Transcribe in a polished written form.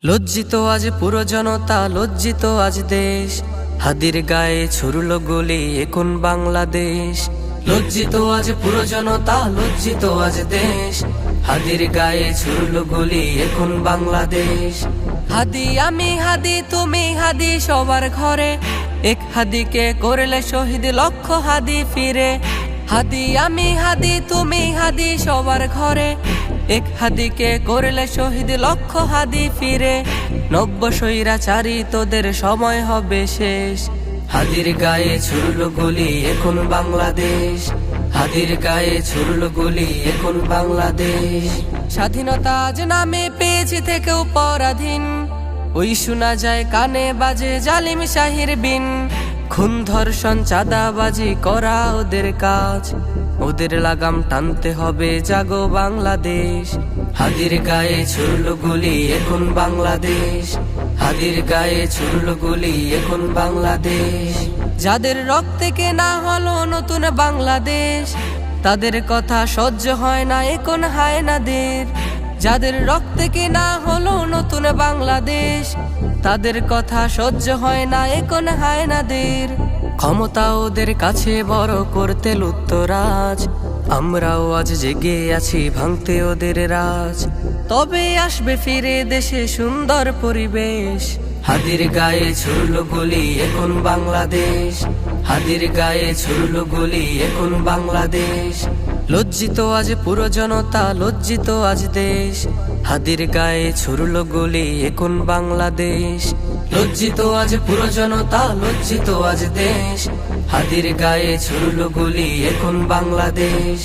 লজ্জিত আজ পুরো জনতা, লজ্জিত আজ দেশ, হাদির গায়ে ছুড়ল গুলি এখন বাংলাদেশ। লজ্জিত আজ পুরো জনতা, লজ্জিত আজ দেশ, হাদির গায়ে ছুড়ল গুলি এখন বাংলাদেশ। হাদি আমি হাদি তুমি হাদি সবার ঘরে, এক হাদিকে করলে শহীদ লক্ষ হাদি ফিরে। হাদি আমি হাদি তুমি হাদি সবার ঘরে, এক হাদিকে করলে শহীদ লক্ষ হাদি ফিরে। নব্য স্বৈরাচারী তোদের সময় হবে শেষ, হাদির গায়ে ছুড়ল গুলি এখন বাংলাদেশ। হাদির গায়ে ছুড়ল গুলি এখন বাংলাদেশ। স্বাধীনতা আজ নামে পেয়েছি থেকেও পরাধীন, ওই শোনা যায় কানে বাজে জালিম শাহির বিন। খুন ধর্ষণ চাঁদাবাজি করা ওদের কাজ, ওদের লাগাম টানতে হবে জাগো বাংলাদেশ। হাদির গায়ে ছুড়ল গুলি এখন বাংলাদেশ, হাদির গায়ে ছুড়ল গুলি এখন বাংলাদেশ। যাদের রক্তে কেনা হলো নতুন বাংলাদেশ, তাদের কথা সহ্য হয় না এখন হায়নাদের। যাদের রক্তে কেনা হলো নতুন বাংলাদেশ, তাদের কথা সহ্য হয় না এখন হায়নাদের। ক্ষমতা ওদের কাছে বড় করতে লুত্তরাজ, আমরাও আজ জেগে আছি ভাঙতে ওদের রাজ। তবে আসবে ফিরে দেশে সুন্দর পরিবেশ, হাদির গায়ে ছুড়ল গুলি এখন বাংলাদেশ। হাদির গায়ে ছুড়ল গুলি এখন বাংলাদেশ। লজ্জিত আজ পুরো জনতা, লজ্জিত আজ দেশ, হাদির গায়ে ছুড়ল গুলি এখন বাংলাদেশ। লজ্জিত আজ পুরো জনতা, লজ্জিত আজ দেশ, হাদির গায়ে ছুড়ল গুলি এখন বাংলাদেশ।